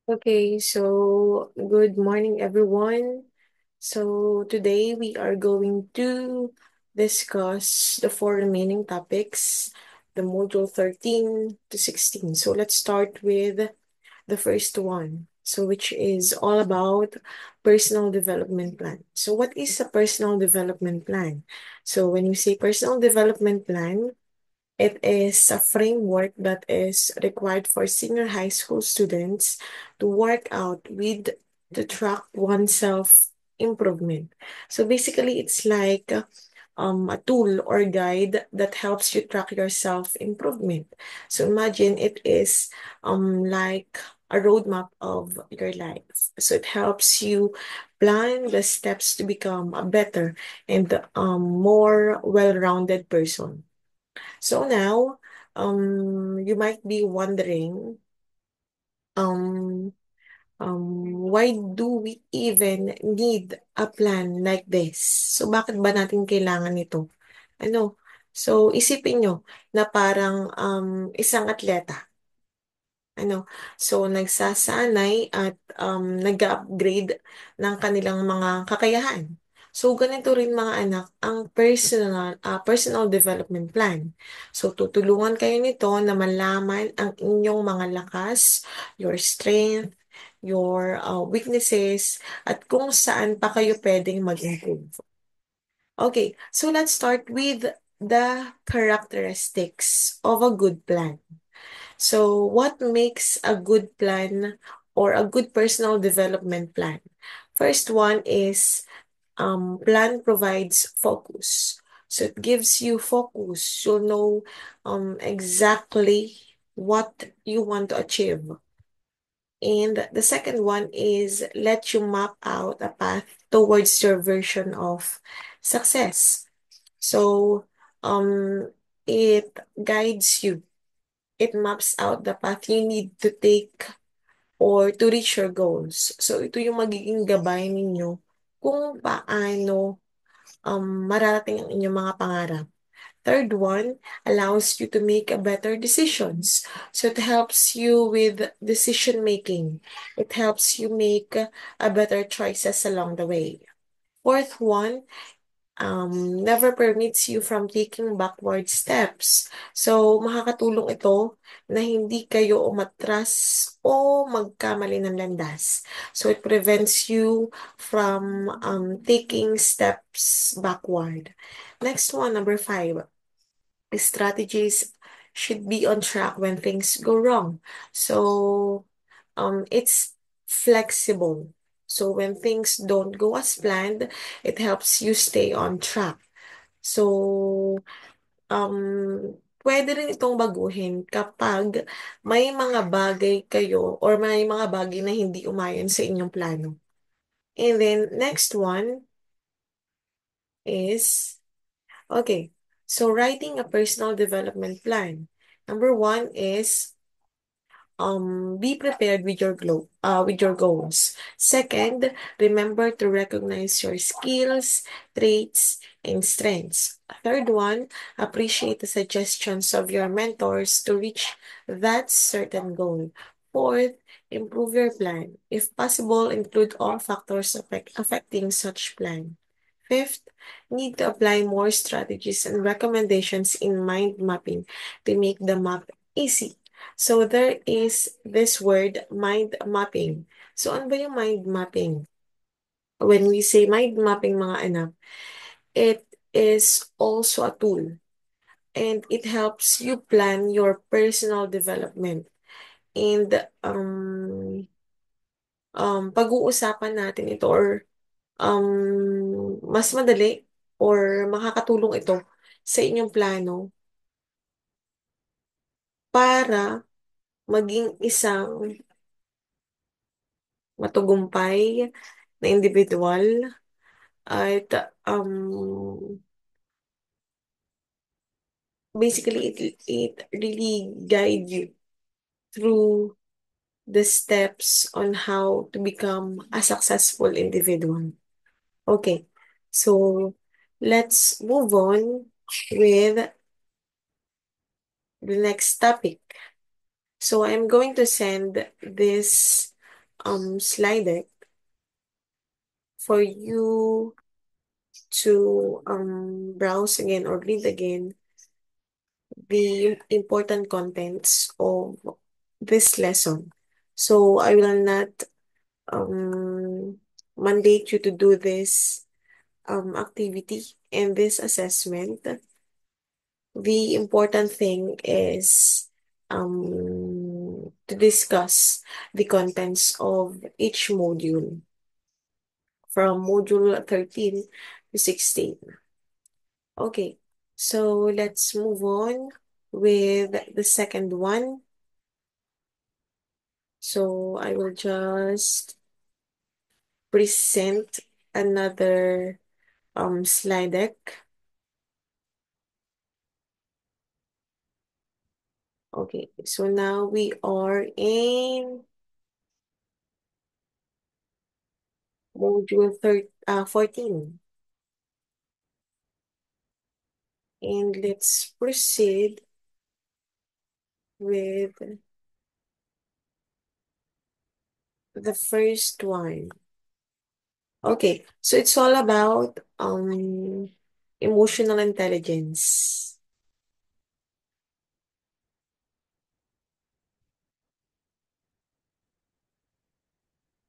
Okay, so good morning, everyone. So today we are going to discuss the four remaining topics, the module 13 to 16. So let's start with the first one. So which is all about personal development plan. So what is a personal development plan? So when you say personal development plan, it is a framework that is required for senior high school students to work out with to track oneself improvement. So basically, it's like a tool or guide that helps you track your self improvement. So imagine it is like a roadmap of your life. So it helps you plan the steps to become a better and more well-rounded person. So now, you might be wondering, um, why do we even need a plan like this? So, bakit ba natin kailangan ito? Ano? So, isipin nyo na parang isang atleta. Ano, so nagsasanay at nag-upgrade ng kanilang mga kakayahan. So ganito rin mga anak ang personal development plan. So tutulungan kayo nito na malaman ang inyong mga lakas, your strength, your weaknesses, at kung saan pa kayo pwedeng mag-improve. Okay, so let's start with the characteristics of a good plan. So, what makes a good plan or a good personal development plan? First one is plan provides focus. So it gives you focus. You'll know exactly what you want to achieve. And the second one is let you map out a path towards your version of success. So it guides you. It maps out the path you need to take or to reach your goals. So, ito yung magiging gabay ninyo kung paano mararating ang inyong mga pangarap. Third one allows you to make a better decisions. So, it helps you with decision making. It helps you make a better choices along the way. Fourth one never permits you from taking backward steps. So, makakatulong ito na hindi kayo umatras o magkamali ng landas. So, it prevents you from taking steps backward. Next one, number 5. Strategies should be on track when things go wrong. So, it's flexible. So when things don't go as planned, it helps you stay on track. So, pwede rin itong baguhin kapag may mga bagay kayo or may mga bagay na hindi umayon sa inyong plano. And then, next one is, okay, so writing a personal development plan. Number one is be prepared with with your goals. Second, remember to recognize your skills, traits, and strengths. Third one, appreciate the suggestions of your mentors to reach that certain goal. Fourth, improve your plan. If possible, include all factors affecting such plan. Fifth, need to apply more strategies and recommendations in mind mapping to make the map easy. So there is this word mind mapping. So ano ba yung mind mapping? When we say mind mapping mga anak, it is also a tool and it helps you plan your personal development. And pag-uusapan natin ito or mas madali or makakatulong ito sa inyong plano para maging isang matagumpay na individual at basically it really guide you through the steps on how to become a successful individual. Okay, so let's move on with the next topic. So I'm going to send this slide deck for you to browse again or read again the important contents of this lesson. So I will not um, mandate you to do this activity and this assessment. The important thing is to discuss the contents of each module from module 13 to 16. Okay, so let's move on with the second one. So I will just present another slide deck. Okay, so now we are in module 14. And let's proceed with the first one. Okay, so it's all about emotional intelligence.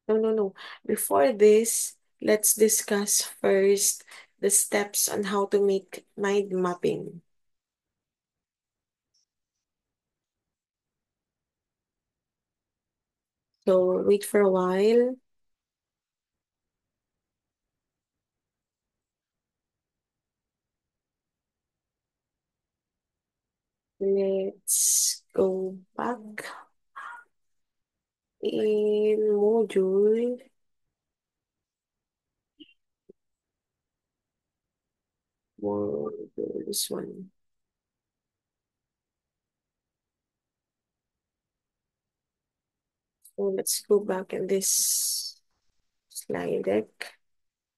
No, no, no. Before this, let's discuss first the steps on how to make mind mapping. So wait for a while. Let's go back in module. Module, this one. So let's go back in this slide deck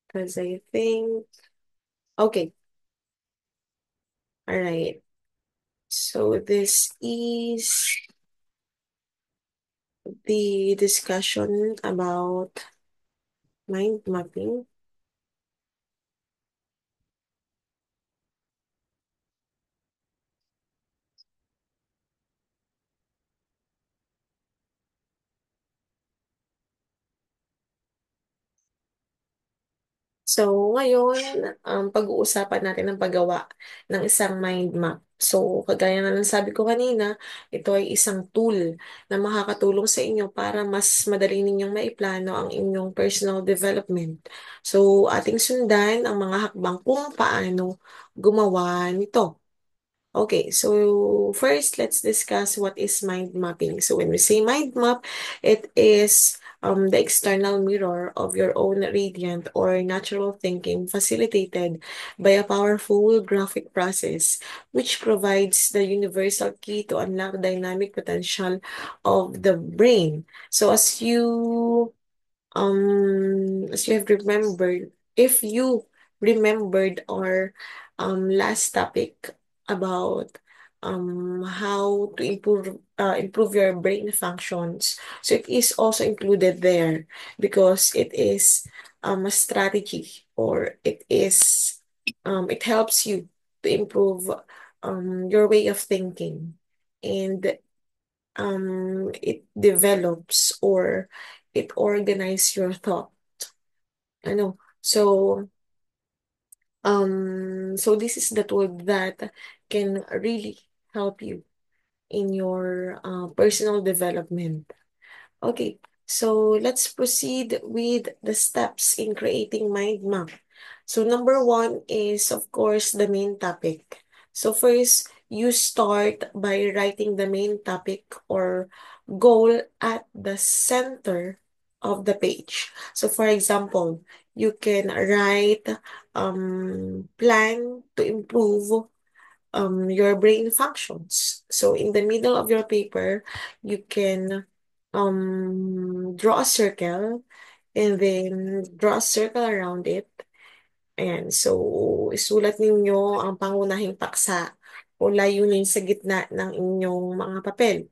because I think, okay, all right. So this is the discussion about mind mapping. So, ngayon, pag-uusapan natin ang paggawa ng isang mind map. So, kagaya na ng sabi ko kanina, ito ay isang tool na makakatulong sa inyo para mas madali ninyong maiplano ang inyong personal development. So, ating sundan ang mga hakbang kung paano gumawa nito. Okay, so first let's discuss what is mind mapping. So when we say mind map, it is the external mirror of your own radiant or natural thinking facilitated by a powerful graphic process which provides the universal key to unlock dynamic potential of the brain. So as you have remembered, if you remembered our last topic about how to improve your brain functions, so it is also included there because it is a strategy, or it helps you to improve your way of thinking, and it develops, or it organizes your thought. Ano? So this is the tool that can really help you in your personal development. Okay, so let's proceed with the steps in creating mind map. So number one is, of course, the main topic. So first, you start by writing the main topic or goal at the center of the page. So for example, you can write plan to improve your brain functions. So in the middle of your paper, you can draw a circle and then draw a circle around it. Ayan, so isulat ninyo ang pangunahing paksa o layunin sa gitna ng inyong mga papel.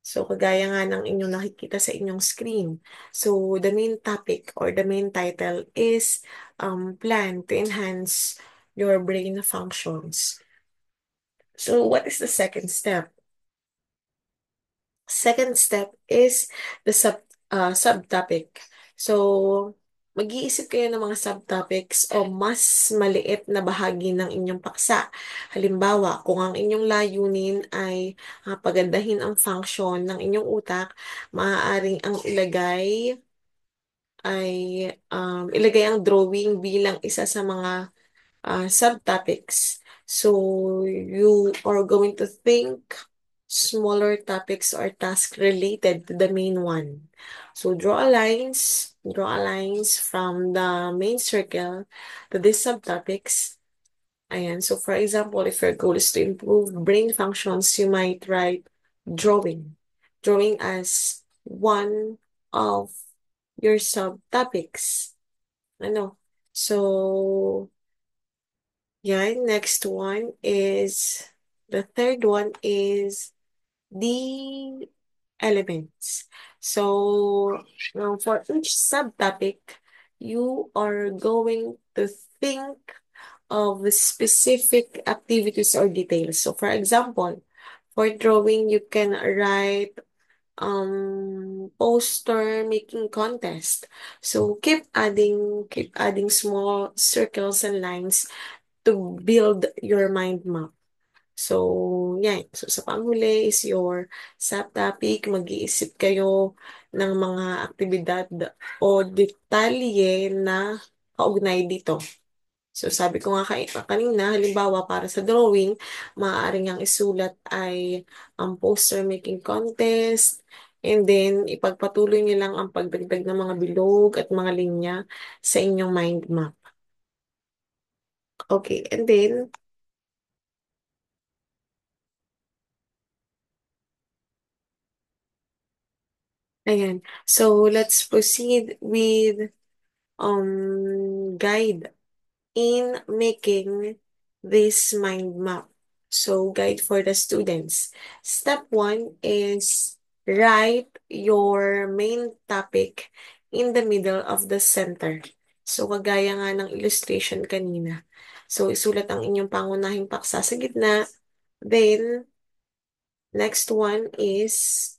So, kagaya nga ng inyong nakikita sa inyong screen. So, the main topic or the main title is plan to enhance your brain functions. So, what is the second step? Second step is the subtopic. So, mag-iisip kayo ng mga subtopics o mas maliit na bahagi ng inyong paksa. Halimbawa, kung ang inyong layunin ay pagandahin ang function ng inyong utak, maaaring ang ay ilagay ang drawing bilang isa sa mga subtopics. So, you are going to think smaller topics or tasks related to the main one. So, draw a lines from the main circle to these subtopics. Ayan. So, for example, if your goal is to improve brain functions, you might write drawing. Drawing as one of your subtopics. Ano? So, yan, next one is, the third one is the elements. So, for each subtopic, you are going to think of specific activities or details. So, for example, for drawing, you can write poster making contest. So, keep adding small circles and lines to build your mind map. So, yan. So, sa panghuli is your subtopic. Mag-iisip kayo ng mga aktibidad o detalye na kaugnay dito. So, sabi ko nga kanina, halimbawa para sa drawing, maaaring ang isulat ay ang poster making contest, and then ipagpatuloy niyo lang ang pagdagdag ng mga bilog at mga linya sa inyong mind map. Okay, and then, ayan. So, let's proceed with guide in making this mind map. So, guide for the students. Step one is write your main topic in the middle of the center. So, kagaya nga ng illustration kanina. So, isulat ang inyong pangunahing paksa sa gitna. Then, next one is,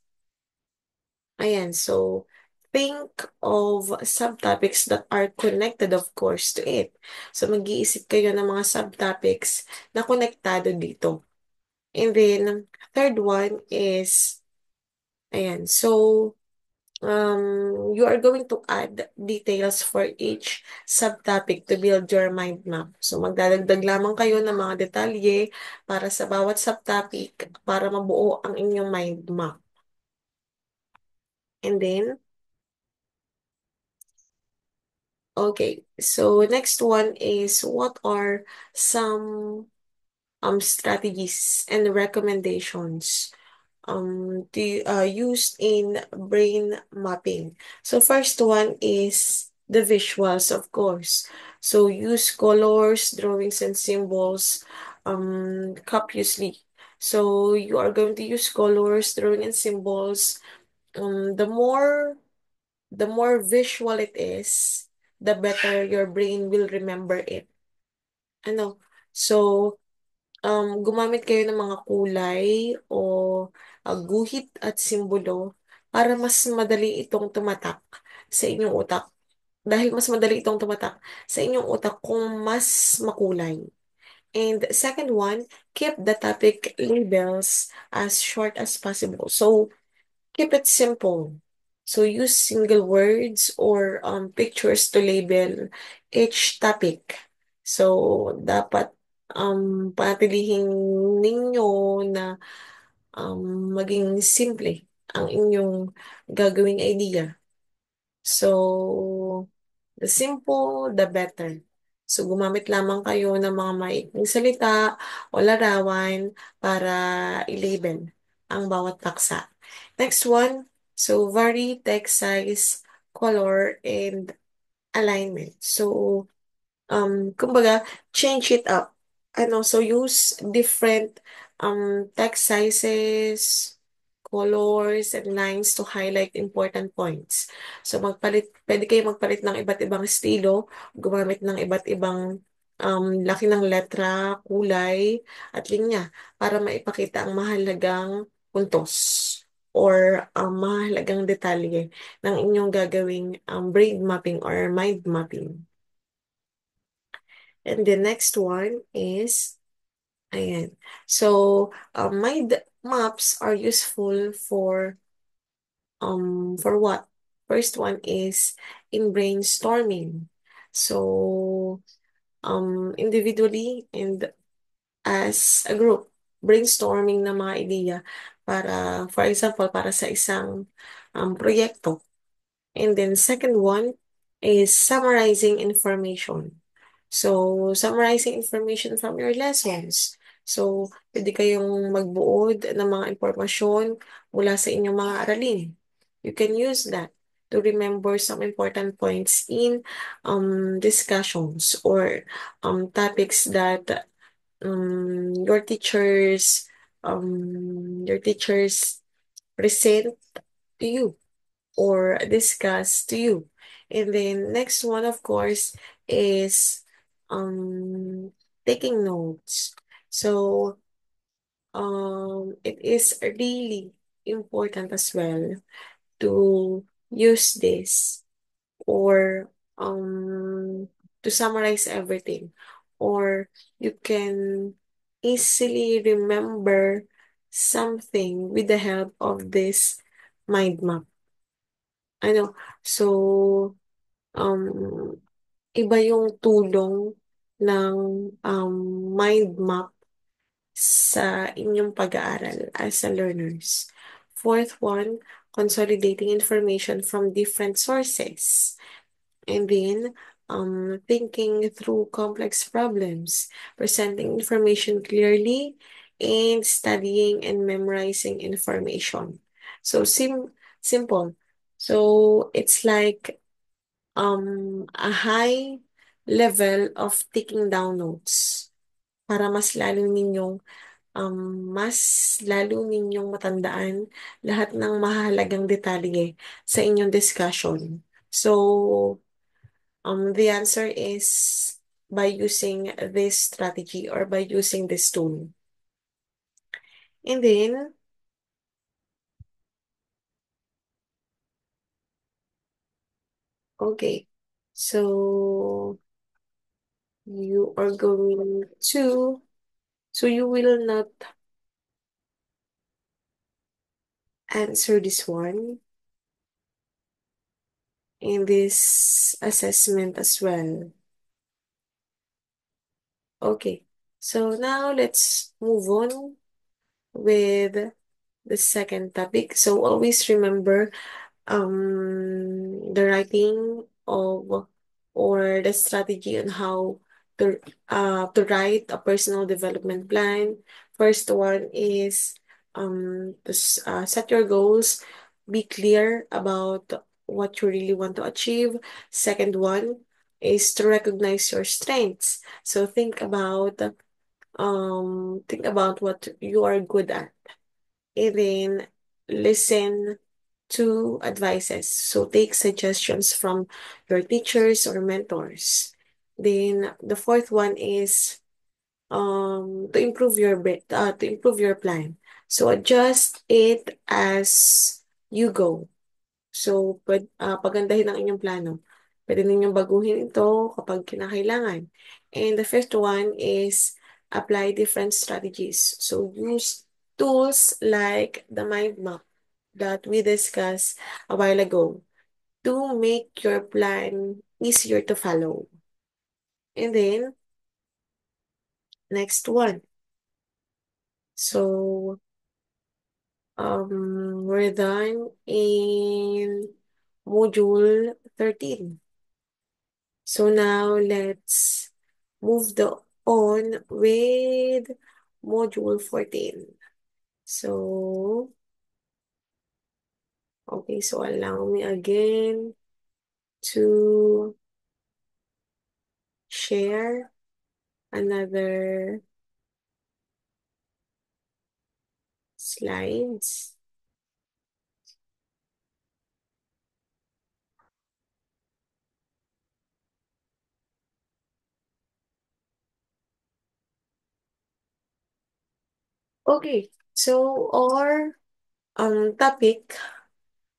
ayan, so, think of subtopics that are connected, of course, to it. So, mag-iisip kayo ng mga subtopics na konektado dito. And then, third one is, ayan, so, you are going to add details for each subtopic to build your mind map. So, magdadagdag lamang kayo ng mga detalye para sa bawat subtopic para mabuo ang inyong mind map. And then, okay, so next one is, what are some strategies and recommendations used in brain mapping? So first one is the visuals, of course. So use colors, drawings, and symbols copiously. So you are going to use colors, drawing, and symbols. The more visual it is, the better your brain will remember it. Ano? So, gumamit kayo ng mga kulay o guhit at simbolo para mas madali itong tumatak sa inyong utak. Dahil mas madali itong tumatak sa inyong utak kung mas makulay. And second one, keep the topic labels as short as possible. So, keep it simple. So use single words or pictures to label each topic. So dapat panatilihin ninyo na maging simple ang inyong gagawing idea. So the simple, the better. So gumamit lamang kayo ng mga maikling salita o larawan para i-label ang bawat paksa. Next one, so vary text size, color, and alignment. So, kumbaga, change it up. So use different text sizes, colors and lines to highlight important points. So pwede kayo magpalit ng iba't ibang estilo, gumamit ng iba't ibang laki ng letra, kulay, at linya para maipakita ang mahalagang puntos or mahalagang detalye ng inyong gagawing brain mapping or mind mapping. And the next one is, ayan. So, mind maps are useful for what? First one is in brainstorming. So, individually and as a group, brainstorming ng mga ideya para, for example, para sa isang proyekto. And then second one is summarizing information. So, summarizing information from your lessons. So, pwede kayong magbuod ng mga impormasyon mula sa inyong mga aralin. You can use that to remember some important points in discussions or topics that your teachers present to you or discuss to you. And then next one, of course, is taking notes. So it is really important as well to use this or to summarize everything, or you can easily remember something with the help of this mind map. Ano, so, um, iba yung tulong ng mind map sa inyong pag-aaral as a learners. Fourth one, consolidating information from different sources. And then, thinking through complex problems, presenting information clearly, and studying and memorizing information. So, simple. So, it's like a high level of taking down notes para um, mas lalo ninyong matandaan lahat ng mahalagang detalye sa inyong discussion. So, the answer is by using this strategy or by using this tool. And then, okay, so you are going to, so you will not answer this one in this assessment as well. Okay, so now let's move on with the second topic. So always remember the writing of or the strategy on how to write a personal development plan. First one is to set your goals, be clear about what you really want to achieve. Second one is to recognize your strengths. So think about what you are good at, and then listen to advices. So take suggestions from your teachers or mentors. Then the fourth one is to improve your plan. So adjust it as you go. So pagandahin ang inyong plano. Pwede ninyong baguhin ito kapag kinakailangan. And the fifth one is apply different strategies. So use tools like the mind map that we discussed a while ago to make your plan easier to follow. And then, next one. So, we're done in module 13. So now let's move on with module 14. So, okay, so allow me again to share another slides. Okay, so our topic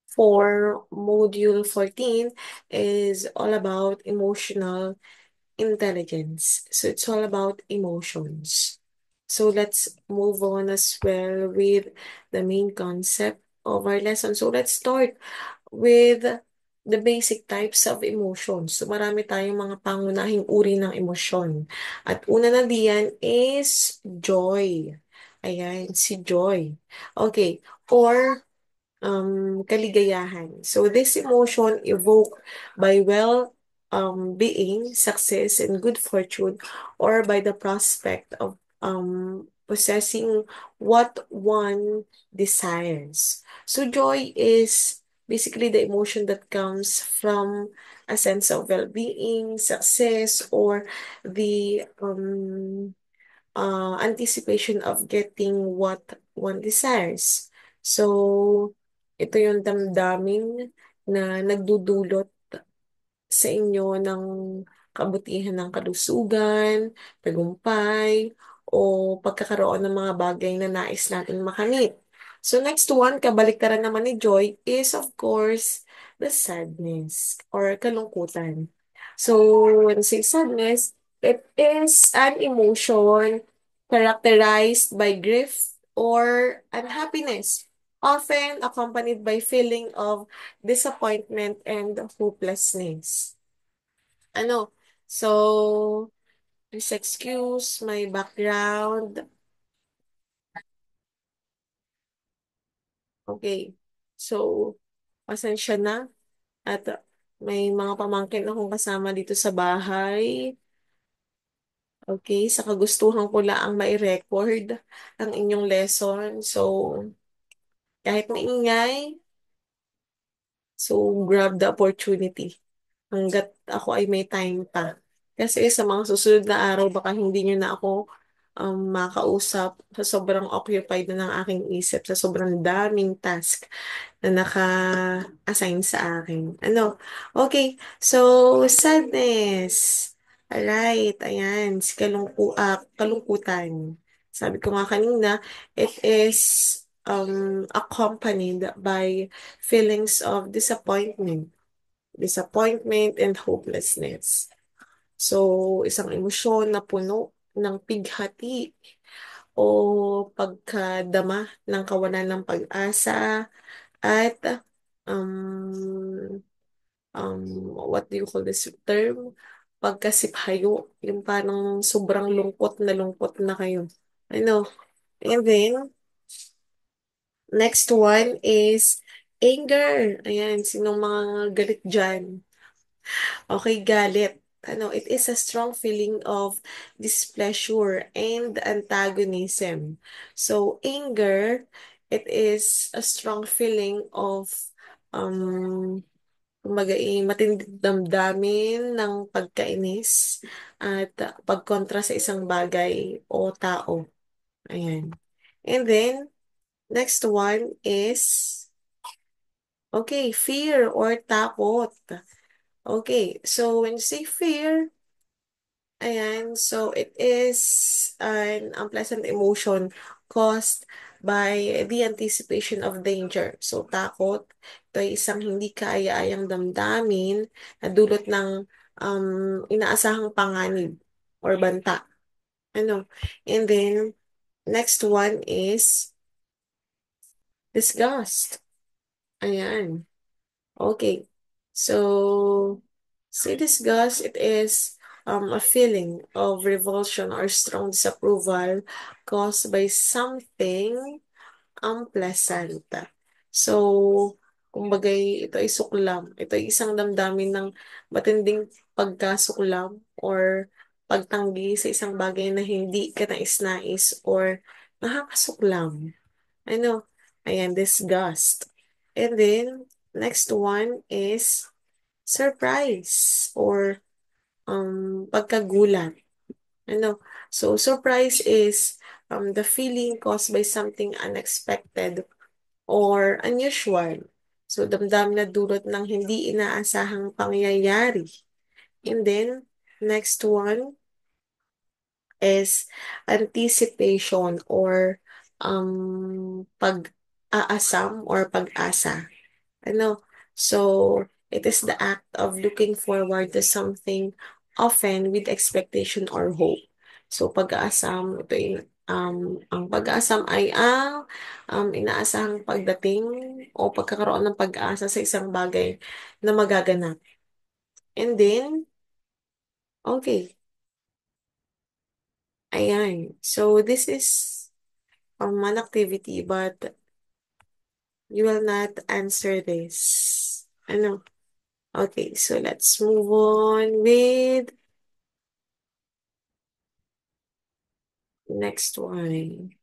for Module 14 is all about emotional intelligence. So it's all about emotions. So let's move on as well with the main concept of our lesson. So let's start with the basic types of emotions. So marami tayong mga pangunahing uri ng emosyon. At una na diyan is joy. Ayan, si joy. Okay, or kaligayahan. So this emotion evoked by being, success, and good fortune, or by the prospect of possessing what one desires. So joy is basically the emotion that comes from a sense of well-being, success, or the anticipation of getting what one desires. So, ito yung damdamin na nagdudulot sa inyo ng kabutihan ng kalusugan, tagumpay, o pagkakaroon ng mga bagay na nais nating makamit. So next one, kabaliktaran naman ni joy is of course the sadness or kalungkutan. So when you say sadness, it is an emotion characterized by grief or unhappiness, often accompanied by feeling of disappointment and hopelessness. Ano, so, please excuse my background. Okay. So, pasensya na at may mga pamangkin akong kasama dito sa bahay. Okay, sa kagustuhan ko laang mai-record ang inyong lesson. So, kahit maingay, so grab the opportunity hanggat ako ay may time pa. Kasi sa mga susunod na araw, baka hindi nyo na ako makausap sa sobrang occupied na ng aking isip, sa sobrang daming task na naka-assign sa akin. Ano? Okay, so sadness. Alright, ayan, si kalungkutan. Sabi ko nga kanina, it is accompanied by feelings of disappointment and hopelessness. So, isang emosyon na puno ng pighati o pagkadama ng kawalan ng pag-asa at um, what do you call this term? Pagkasiphayo, yung parang sobrang lungkot na kayo. Ano? And then, next one is anger. Ayan, sinong mga galit dyan? Okay, galit. Ano, it is a strong feeling of displeasure and antagonism. So, anger, it is a strong feeling of kumbaga, matinding damdamin ng pagkainis at pagkontra sa isang bagay o tao. Ayan. And then, next one is, okay, fear or takot. Okay, so when you say fear, ayan, so it is an unpleasant emotion caused by the anticipation of danger. So takot, ito ay isang hindi kaaya-ayang damdamin na dulot ng inaasahang panganib or banta. Ano? And then, next one is disgust. Ayan. Okay. So, say disgust, it is a feeling of revulsion or strong disapproval caused by something unpleasant. So, kumbagay, ito ay suklam. Ito ay isang damdamin ng matinding pagkasuklam or pagtanggi sa isang bagay na hindi ka nais-nais or nakakasuklam. Ano? Ayan, disgust. And then, next one is surprise or pagkagulat. Ano? So, surprise is the feeling caused by something unexpected or unusual. So, damdam na dulot ng hindi inaasahang pangyayari. And then, next one is anticipation or pag-aasam or pag-asa. Ano? So, it is the act of looking forward to something often with expectation or hope. So, pag-aasam, ito yung, ang pag-aasam ay ang inaasahang pagdating o pagkakaroon ng pag-asa sa isang bagay na magaganap. And then, okay, ayan. So, this is an activity, but you will not answer this. Ano? Okay, so let's move on with next one.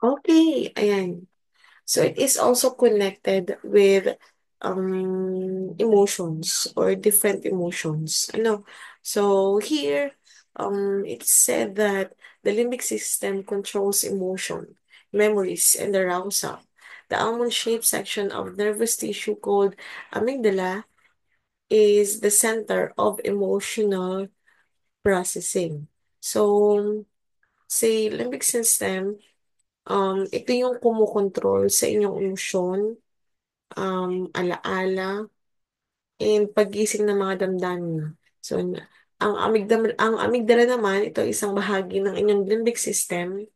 Okay, ayan. So it is also connected with emotions or different emotions. Ano? So here, it said that the limbic system controls emotion, memories, and arousal. The almond-shaped section of nervous tissue called amygdala is the center of emotional processing. So, say, limbic system, ito yung kumukontrol sa inyong emosyon, alaala, and paggising ng mga damdamin. So, ang amygdala naman, ito isang bahagi ng inyong limbic system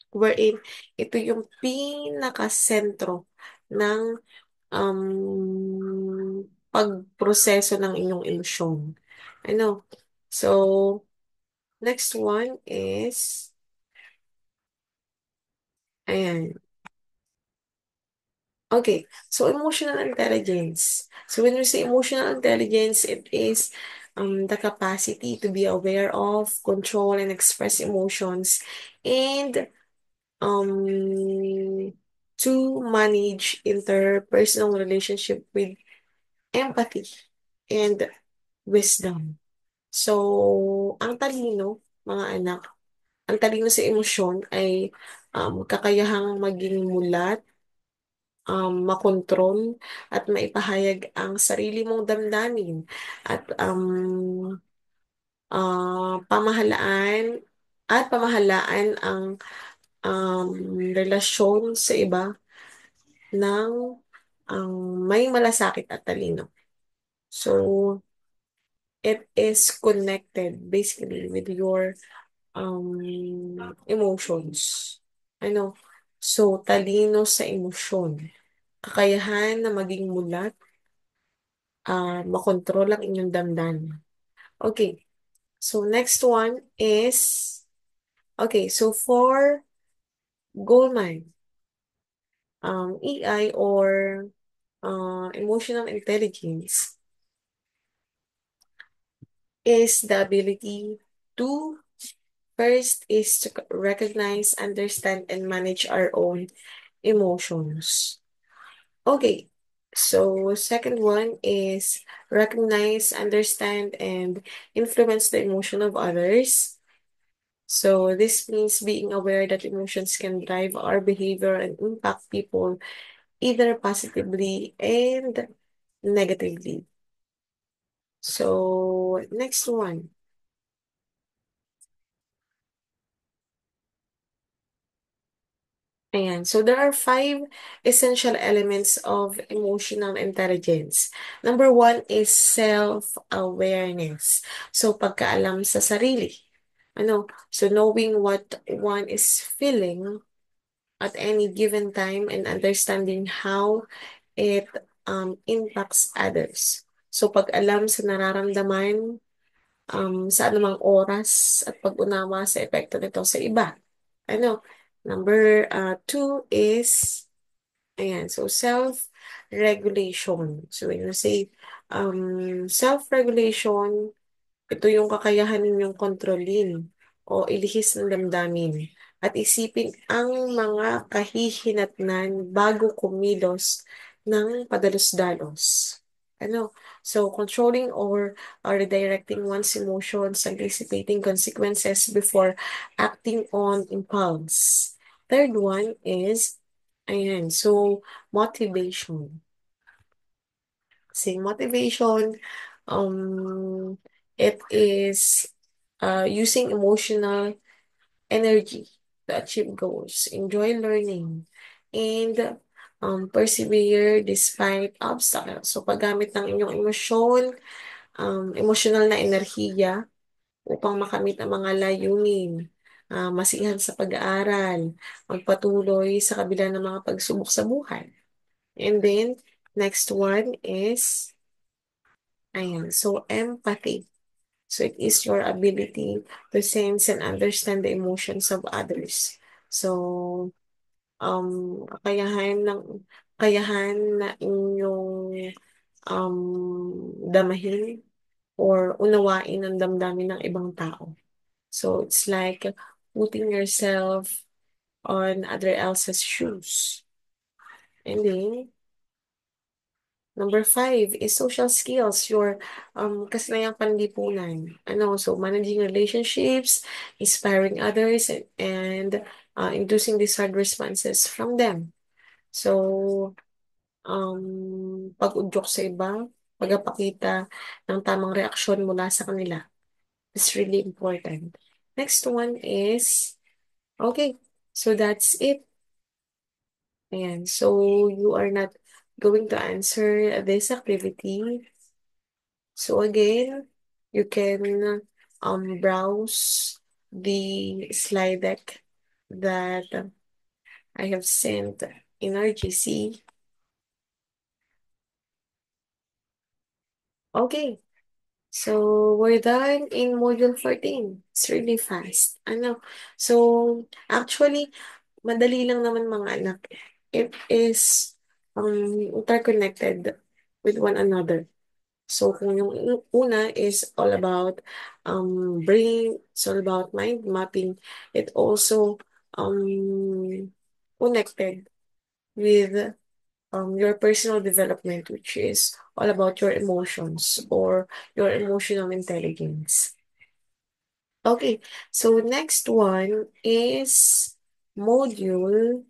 wherein ito yung pinakasentro ng pagproseso ng inyong emosyon. Ano? So, next one is, ayan. Okay, so emotional intelligence. So when we say emotional intelligence, it is the capacity to be aware of, control, and express emotions, and um, to manage interpersonal relationship with empathy and wisdom. So, ang talino, mga anak, ang talino sa emosyon ay kakayahang maging mulat, makontrol at maipahayag ang sarili mong damdamin at pamahalaan ang um, relasyon sa iba ng ang may malasakit at talino. So, it is connected basically with your emotions. Ano? So, talino sa emosyon. Kakayahan na maging mulat, makontrol ang inyong damdamin. Okay. So, next one is, okay, so for Goldman, EI or emotional intelligence is the ability to, first is to recognize, understand, and manage our own emotions. Okay, so second one is recognize, understand, and influence the emotion of others. So this means being aware that emotions can drive our behavior and impact people either positively and negatively. So next one. Ayan. So there are five essential elements of emotional intelligence. Number one is self-awareness. So pagkaalam sa sarili. Ano? So knowing what one is feeling at any given time and understanding how it impacts others. So pag-alam sa nararamdaman sa anumang oras at pag-unawa sa epekto nito sa iba. Ano? Number two is, ayan, so self-regulation. So when you say self-regulation, ito yung kakayahan ninyong kontrolin o ilihis ng damdamin at isipin ang mga kahihinatnan bago kumilos ng padalos-dalos. Ano? So, controlling or redirecting one's emotions, anticipating consequences before acting on impulse. Third one is, ayan, so, motivation. Say motivation, um, It is using emotional energy to achieve goals, enjoy learning, and persevere despite obstacles. So, paggamit ng inyong emosyon, emosyonal na enerhiya upang makamit ang mga layunin, masihan sa pag-aaral, magpatuloy sa kabila ng mga pagsubok sa buhay. And then, next one is, ayan, so empathy. So it is your ability to sense and understand the emotions of others. So, kayahan na inyong damahin or unawain ang damdamin ng ibang tao. So it's like putting yourself on other else's shoes. And then, number 5 is social skills, your kasalayang panlipunan. So managing relationships, inspiring others, and inducing desired responses from them. So, pag-udyok sa iba, pagpapakita ng tamang reaksyon mula sa kanila is really important. Next one is, okay, so that's it. Ayan, so you are not going to answer this activity. So again, you can browse the slide deck that I have sent in our GC. Okay, so we're done in module 14. It's really fast. So actually, madali lang naman mga anak. It is interconnected with one another. So, kung yung una is all about brain, it's all about mind mapping, it also connected with your personal development, which is all about your emotions or your emotional intelligence. Okay, so next one is module.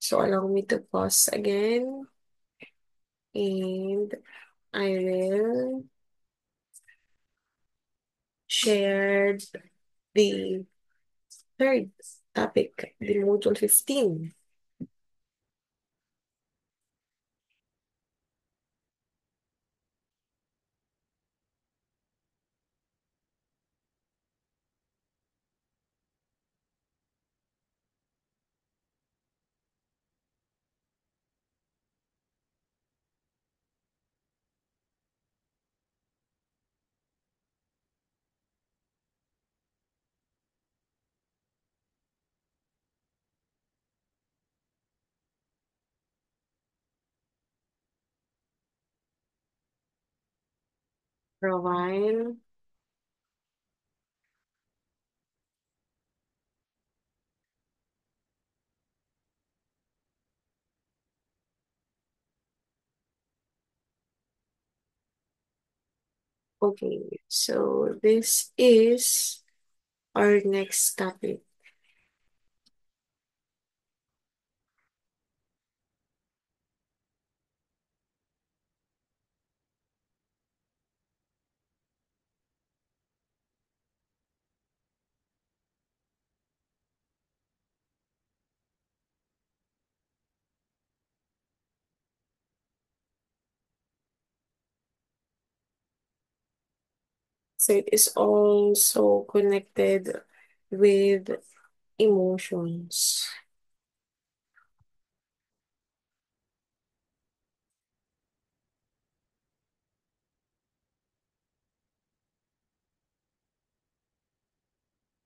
So, allow me to pause again, and I will share the third topic, the module 15. Provide. Okay, so this is our next topic. So it is also connected with emotions.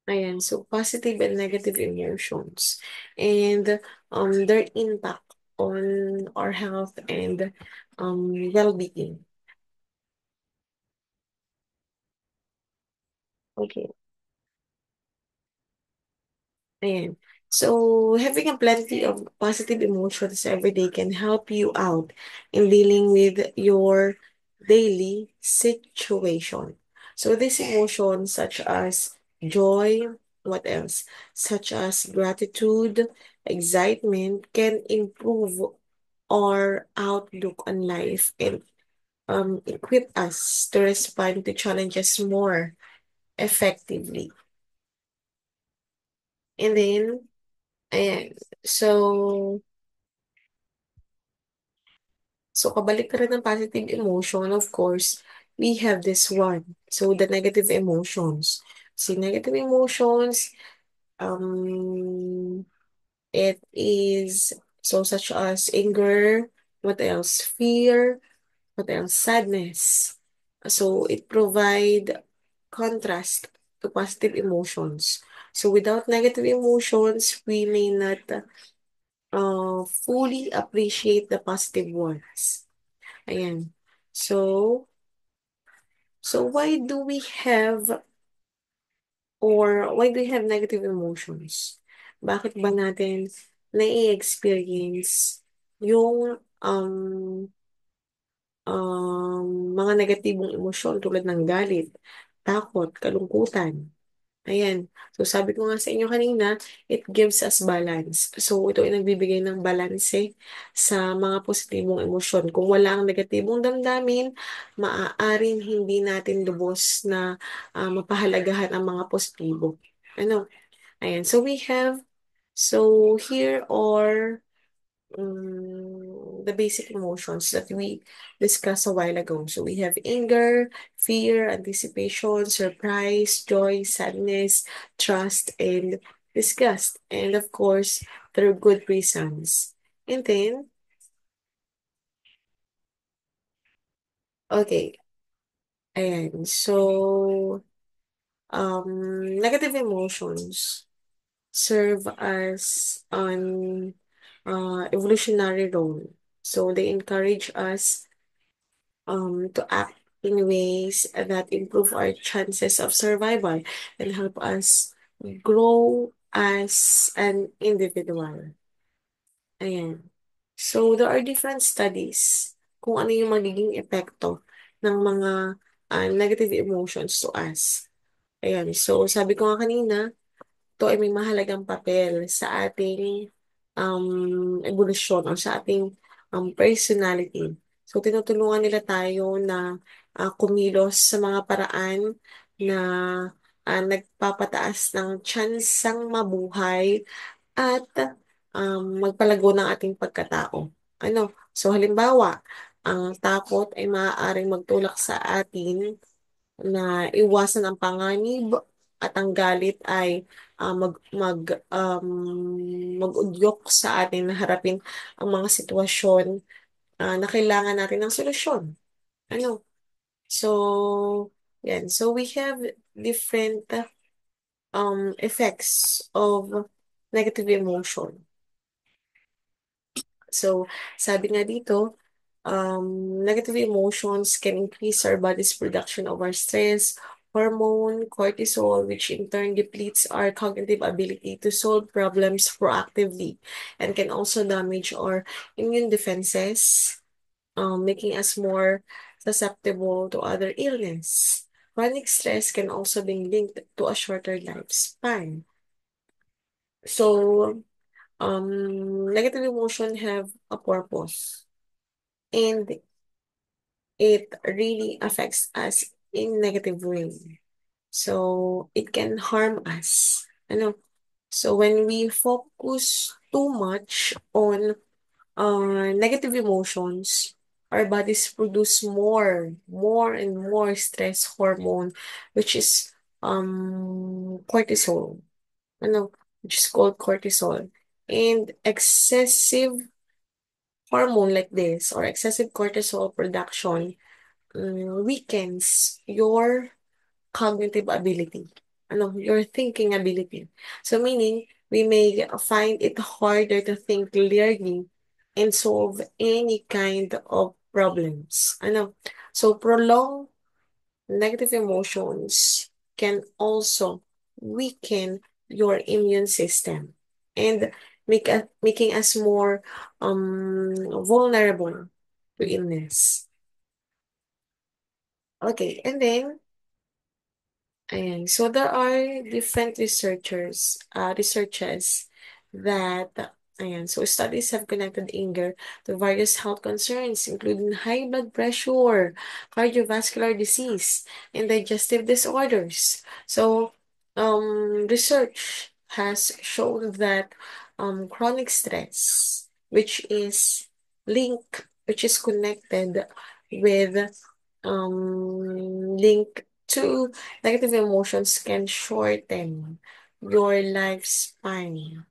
Ayan, so positive and negative emotions and their impact on our health and well-being. Okay. Ayan. So, having a plenty of positive emotions every day can help you out in dealing with your daily situation. So, these emotions such as joy, what else? Such as gratitude, excitement can improve our outlook on life and equip us to respond to challenges more effectively. And then, ayan. So, so kabalik ka rin ng positive emotion, of course, we have this one. So, the negative emotions. See, negative emotions, um, it is so such as anger, what else? Fear, what else? Sadness. So, it provide contrast to positive emotions. So, without negative emotions, we may not fully appreciate the positive ones. Ayan. So, so why do we have negative emotions? Bakit ba natin nai-experience yung mga negatibong emosyon tulad ng galit, takot, kalungkutan? Ayan. So, sabi ko nga sa inyo kanina, it gives us balance. So, ito ay nagbibigay ng balanse sa mga positibong emosyon. Kung wala ang negatibong damdamin, maaaring hindi natin lubos na mapahalagahan ang mga positibo. Ano? Ayan. So here are the basic emotions that we discussed a while ago. So we have anger, fear, anticipation, surprise, joy, sadness, trust, and disgust. And of course, there are good reasons. And then, okay, ayan. So, negative emotions serve as an evolutionary role. So they encourage us to act in ways that improve our chances of survival and help us grow as an individual. Ayan. So, there are different studies kung ano yung magiging epekto ng mga negative emotions to us. Ayan. So, sabi ko nga kanina, ito ay may mahalagang papel sa ating evolusyon o sa ating personality. So, tinutulungan nila tayo na kumilos sa mga paraan na nagpapataas ng tsansang mabuhay at magpalago ng ating pagkatao. Ano? So, halimbawa, ang takot ay maaaring magtulak sa atin na iwasan ang panganib at ang galit ay mag-udyok sa atin na harapin ang mga sitwasyon na kailangan natin ng solusyon. Ano? So, yan. So, we have different effects of negative emotion. So, sabi nga dito, negative emotions can increase our body's production of our stress hormone, cortisol, which in turn depletes our cognitive ability to solve problems proactively and can also damage our immune defenses, making us more susceptible to other illness. Chronic stress can also be linked to a shorter lifespan. So, negative emotion have a purpose and it really affects us in negative way. So, it can harm us. Ano? So, when we focus too much on negative emotions, our bodies produce more and more stress hormone, which is cortisol. Ano? Which is called cortisol. And excessive hormone like this or excessive cortisol production weakens your cognitive ability. Ano, your thinking ability. So meaning, we may find it harder to think clearly and solve any kind of problems. Ano, so prolonged negative emotions can also weaken your immune system and making us more vulnerable to illness. Okay, and then ayan. So there are different researchers, researches that Ayan. So, studies have connected anger to various health concerns, including high blood pressure, cardiovascular disease, and digestive disorders. So, research has shown that chronic stress, which is connected with link to negative emotions can shorten your lifespan.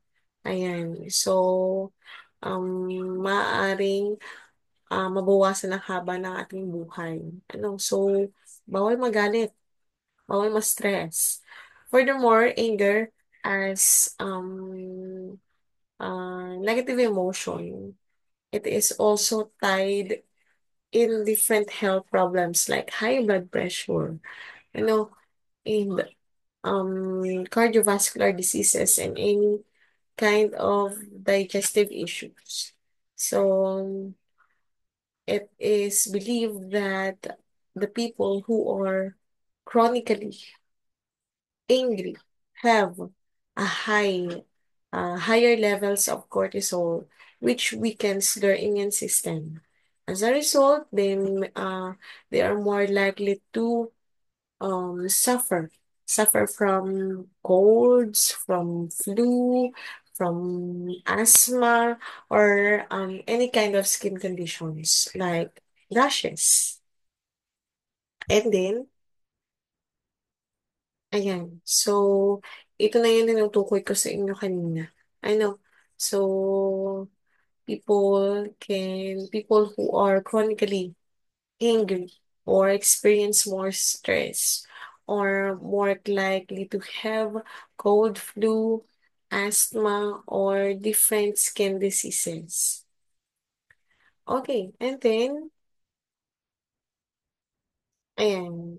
Ayan. So, maaaring mabawasan ang haba ng ating buhay. Ano? So, bawal magalit, bawal ma-stress. Furthermore, anger as negative emotion, it is also tied in different health problems like high blood pressure, you know, and cardiovascular diseases and any kind of digestive issues. So it is believed that the people who are chronically angry have a higher levels of cortisol, which weakens their immune system. As a result, they are more likely to suffer from colds, from flu, from asthma, or any kind of skin conditions like rashes. And then, ayan. So, ito na yung tinutukoy ko sa inyo kanina. Ano? So, people who are chronically angry or experience more stress or more likely to have cold, flu, asthma, or different skin diseases. Okay, and then, ayan,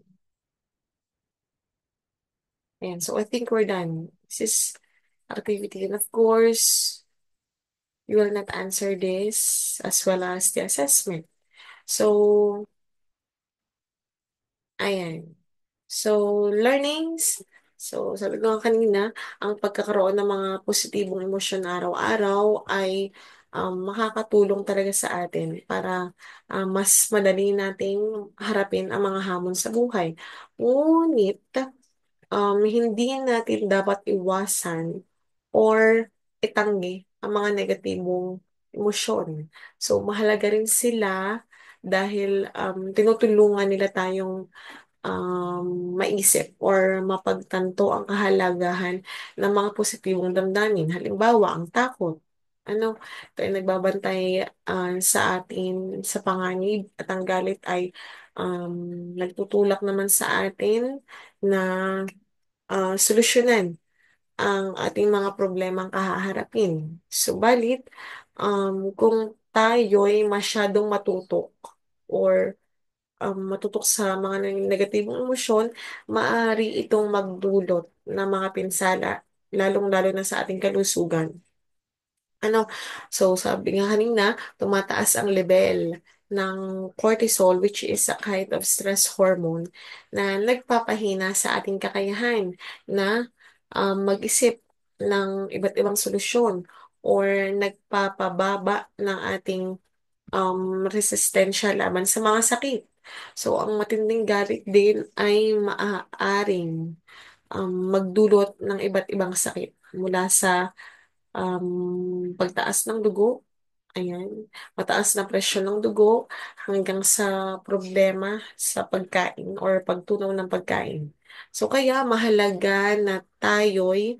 ayan. So I think we're done. This is activity. And of course, you will not answer this as well as the assessment. So, ayan. So, learnings. So, sabi ko nga kanina, ang pagkakaroon ng mga positibong emosyon araw-araw ay makakatulong talaga sa atin para mas madali nating harapin ang mga hamon sa buhay. Ngunit, hindi natin dapat iwasan or itanggi ang mga negatibong emosyon. So, mahalaga rin sila dahil tinutulungan nila tayong maisip or mapagtanto ang kahalagahan ng mga positibong damdamin. Halimbawa, ang takot. Ano, ito ay nagbabantay sa atin sa panganib at ang galit ay nagtutulak naman sa atin na solusyonan ang ating mga problemang kahaharapin. Subalit, kung tayo'y masyadong matutok or matutok sa mga negatibong emosyon, maaari itong magdulot ng mga pinsala, lalong-lalo na sa ating kalusugan. Ano, so sabi nga kanina, tumataas ang level ng cortisol, which is a kind of stress hormone na nagpapahina sa ating kakayahan na mag-isip ng iba't ibang solusyon or nagpapababa ng ating resistensya laban sa mga sakit. So, ang matinding galit din ay maaaring magdulot ng iba't ibang sakit mula sa pagtaas ng dugo, ayan, mataas na presyon ng dugo, hanggang sa problema sa pagkain or pagtunaw ng pagkain. So, kaya mahalaga na tayo'y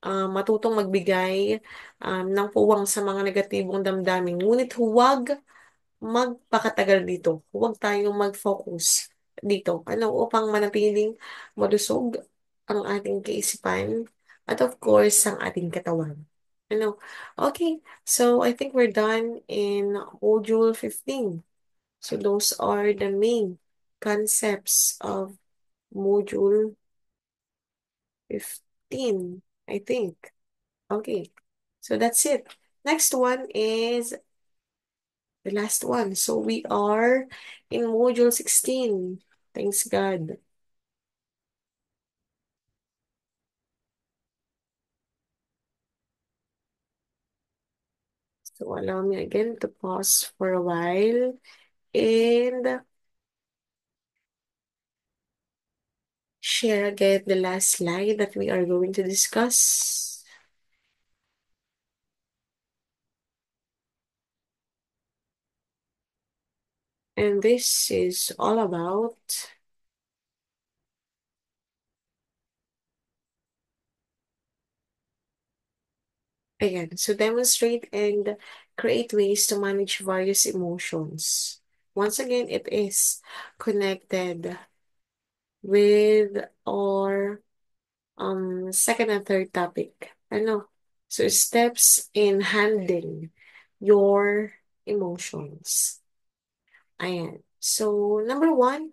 matutong magbigay ng puwang sa mga negatibong damdamin. Ngunit huwag magpakatagal dito. Huwag tayong mag-focus dito. Ano, upang manatiling malusog ang ating kaisipan at of course, ang ating katawan. Ano, okay. So, I think we're done in Module 15. So, those are the main concepts of Module 15, I think. Okay. So, that's it. Next one is the last one. So we are in module 16. Thanks God. So allow me again to pause for a while and share again the last slide that we are going to discuss. And this is all about, again, so demonstrate and create ways to manage various emotions. Once again, it is connected with our second and third topic. Ano? So steps in handling your emotions. Ayan. So number one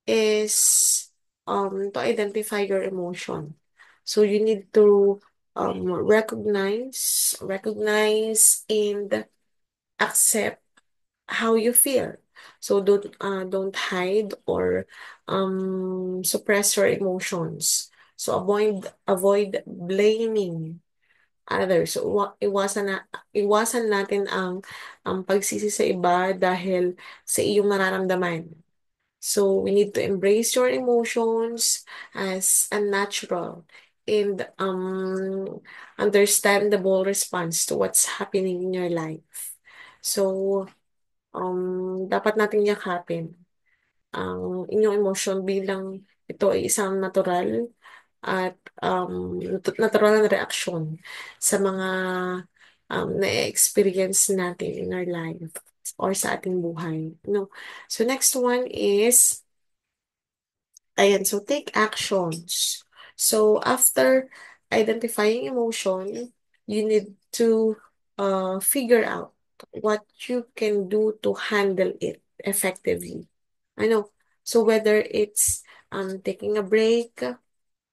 is to identify your emotion. So you need to recognize and accept how you feel. So don't hide or suppress your emotions. So avoid blaming others. So iwasan natin ang pagsisi sa iba dahil sa iyong nararamdaman. So we need to embrace your emotions as a natural and understandable response to what's happening in your life. So dapat nating yakapin ang inyong emosyon bilang ito ay isang natural at natural na reaksyon sa mga na-experience natin in our life or sa ating buhay. No? So next one is, ayan, so take actions. So after identifying emotion, you need to figure out what you can do to handle it effectively. Ano? So whether it's taking a break,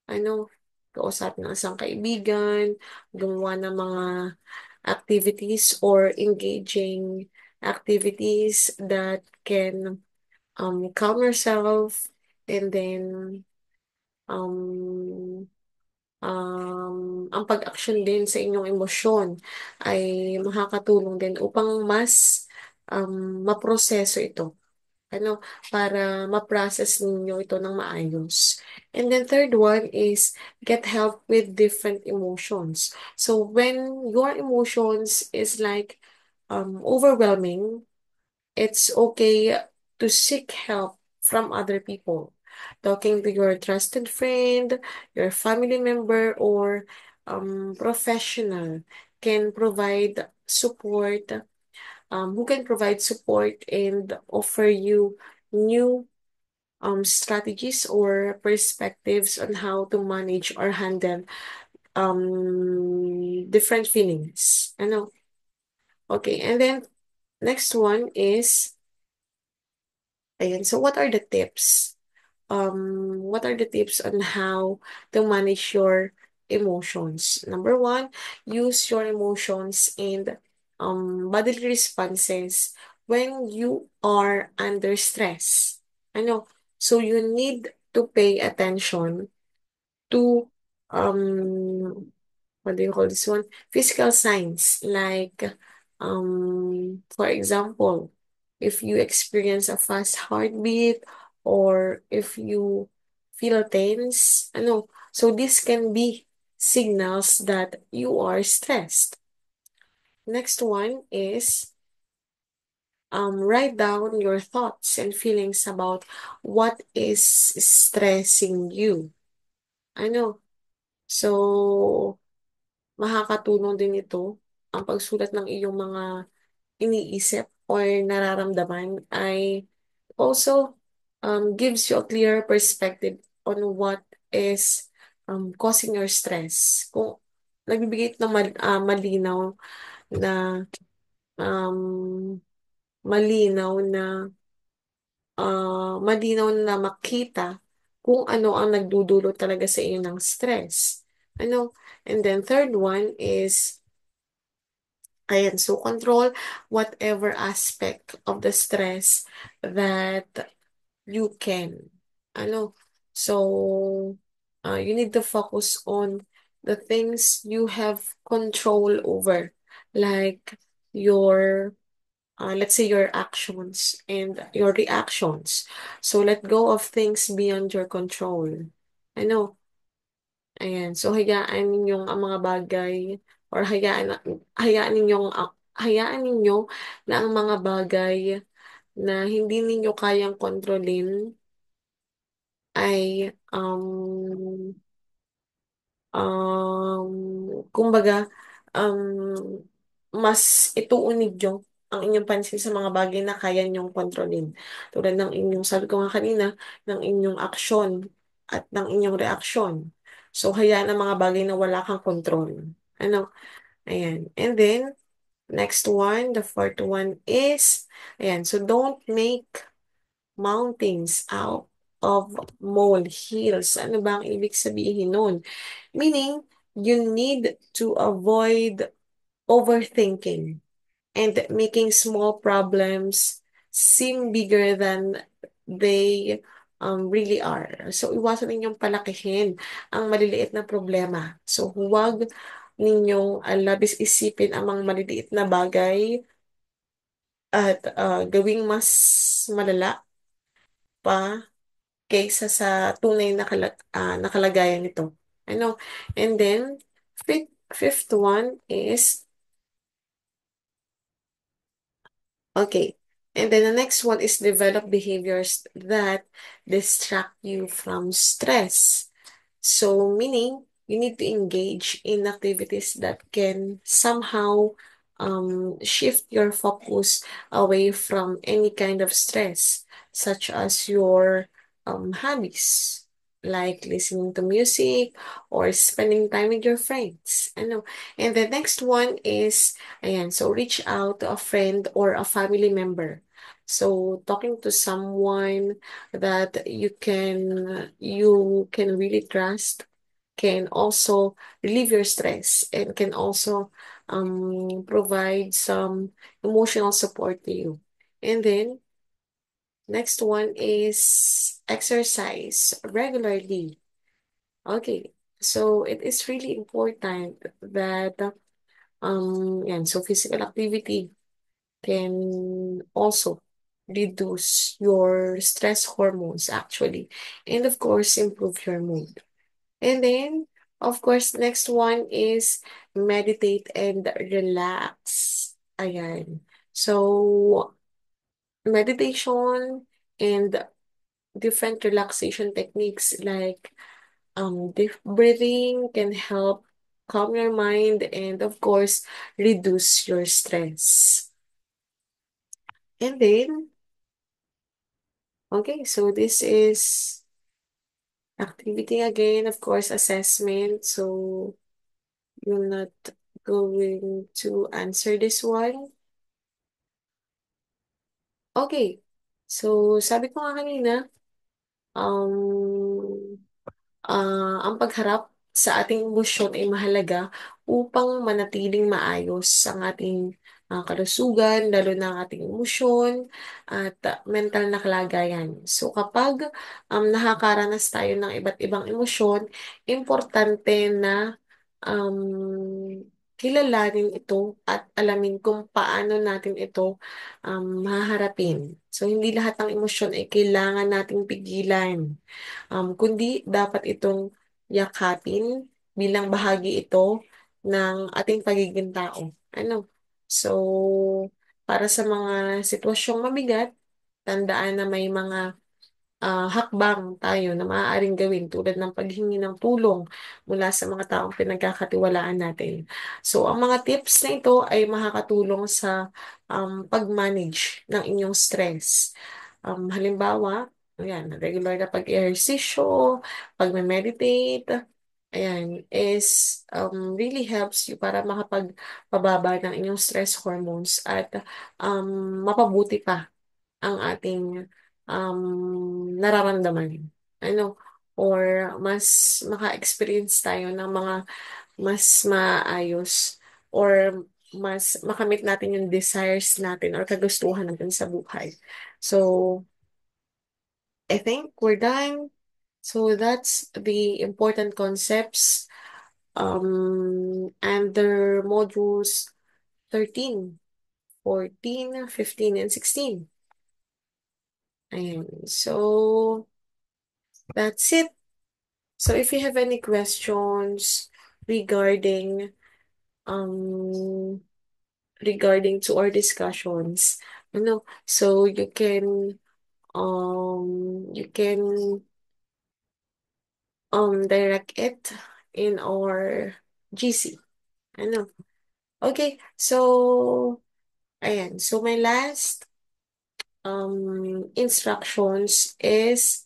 ano, kausap ng isang kaibigan, gumawa ng mga activities or engaging activities that can calm yourself and then um, ang pag-action din sa inyong emosyon ay makakatulong din upang mas maproseso ito. Ano, para ma-process ninyo ito ng maayos. And then third one is get help with different emotions. So when your emotions is like overwhelming, it's okay to seek help from other people. Talking to your trusted friend, your family member, or professional can provide support, who can provide support and offer you new strategies or perspectives on how to manage or handle different feelings. Ano? Okay, and then next one is, ayan, so what are the tips? What are the tips on how to manage your emotions? Number one, use your emotions and bodily responses when you are under stress. Ano? So you need to pay attention to what do you call this one? Physical signs like for example, if you experience a fast heartbeat or if you feel tense, ano, so this can be signals that you are stressed. Next one is write down your thoughts and feelings about what is stressing you. Ano? So, makakatulong din ito ang pagsulat ng iyong mga iniisip or nararamdaman ay also gives you a clear perspective on what is causing your stress. Kung nagbibigay ito ng malinaw na um, malinaw na malinaw na makita kung ano ang nagdudulot talaga sa iyo ng stress. Ano? And then third one is, ayan, so control whatever aspect of the stress that you can. Ano? So, you need to focus on the things you have control over. Like, your let's say your actions and your reactions. So let go of things beyond your control. Ano, ayan. So hayaan ninyong ang mga bagay or hayaan ninyo na ang mga bagay na hindi ninyo kayang kontrolin ay kumbaga, um, mas ituunig niyo ang inyong pansin sa mga bagay na kaya niyong kontrolin. Tulad ng inyong, sabi ko nga kanina, ng inyong aksyon at ng inyong reaksyon. So, hayaan ang mga bagay na wala kang kontrol. Ano? Ayan. And then, next one, the fourth one is, ayan, so don't make mountains out of molehills. Ano ba ang ibig sabihin nun? Meaning, you need to avoid overthinking and making small problems seem bigger than they really are. So, iwasan ninyong palakihin ang maliliit na problema. So, huwag ninyong labis isipin ang mga maliliit na bagay at gawing mas malala pa kaysa sa tunay na na kalagayan nito. Ano? And then, fifth one is, okay. And then the next one is develop behaviors that distract you from stress. So, meaning, you need to engage in activities that can somehow shift your focus away from any kind of stress, such as your hobbies, like listening to music or spending time with your friends. Ano? And the next one is, ayan, so reach out to a friend or a family member. So, talking to someone that you can really trust can also relieve your stress and can also provide some emotional support to you. And then next one is exercise regularly. Okay, so it is really important that so physical activity can also reduce your stress hormones actually, and of course improve your mood. And then, of course, next one is meditate and relax. Ayan. So, meditation and different relaxation techniques like deep breathing can help calm your mind and, of course, reduce your stress. And then, okay, so this is activity again, of course, assessment. So, you're not going to answer this one. Okay. So, sabi ko nga kanina, um, ang pagharap sa ating emosyon ay mahalaga upang manatiling maayos ang ating kalusugan, lalo na ang ating emosyon at mental na kalagayan. So, kapag nakakaranas tayo ng iba't ibang emosyon, importante na kilalanin ito at alamin kung paano natin ito haharapin. So, hindi lahat ng emosyon ay kailangan nating pigilan. Kundi dapat itong yakapin bilang bahagi ito ng ating pagiging tao. Ano? So, para sa mga sitwasyong mabigat, tandaan na may mga hakbang tayo na maaaring gawin tulad ng paghingi ng tulong mula sa mga taong pinagkakatiwalaan natin. So, ang mga tips na ito ay makakatulong sa pag-manage ng inyong stress. Halimbawa, ayan, regular na pag-ehersisyo, pag-meditate, ayan, is really helps you para makapagpababa ng inyong stress hormones at mapabuti pa ang ating nararamdaman. Ano, or mas maka-experience tayo ng mga mas maayos or mas makamit natin yung desires natin or kagustuhan natin sa buhay. So, I think we're done. So that's the important concepts under modules 13. 14, 15, and 16. Ayan. So, that's it. So, if you have any questions regarding um regarding to our discussions, so you can direct it in our GC. Ano? Okay, so ayan. So my last instructions is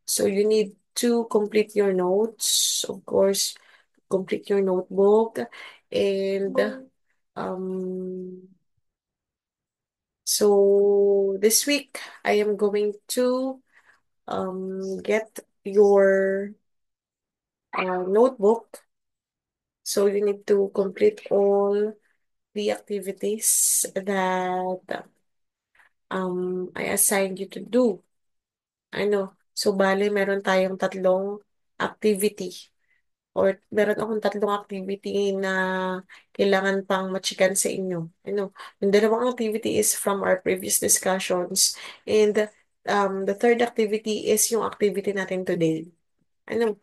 so you need to complete your notes, of course, complete your notebook, and um so this week I am going to get your notebook. So you need to complete all the activities that I assigned you to do. So bale meron tayong tatlong activity or meron akong tatlong activity na kailangan pang machikan sa inyo. Yung dalawang activity is from our previous discussions, and the third activity is yung activity natin today. Ano?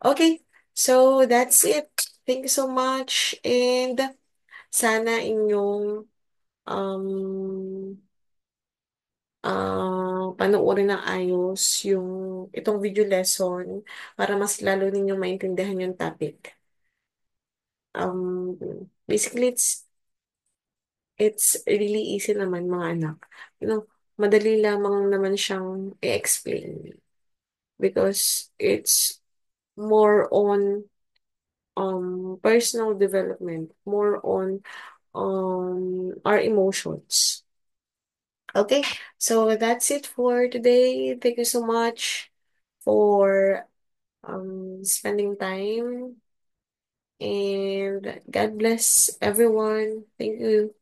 Okay, so that's it. Thank you so much, and sana inyong um panoorin ng ayos itong video lesson para mas lalo ninyong maintindihan yung topic. Basically, it's really easy naman, mga anak. Madali lamang naman siyang i-explain because it's more on personal development, more on our emotions. Okay, so that's it for today. Thank you so much for spending time, and God bless everyone. Thank you.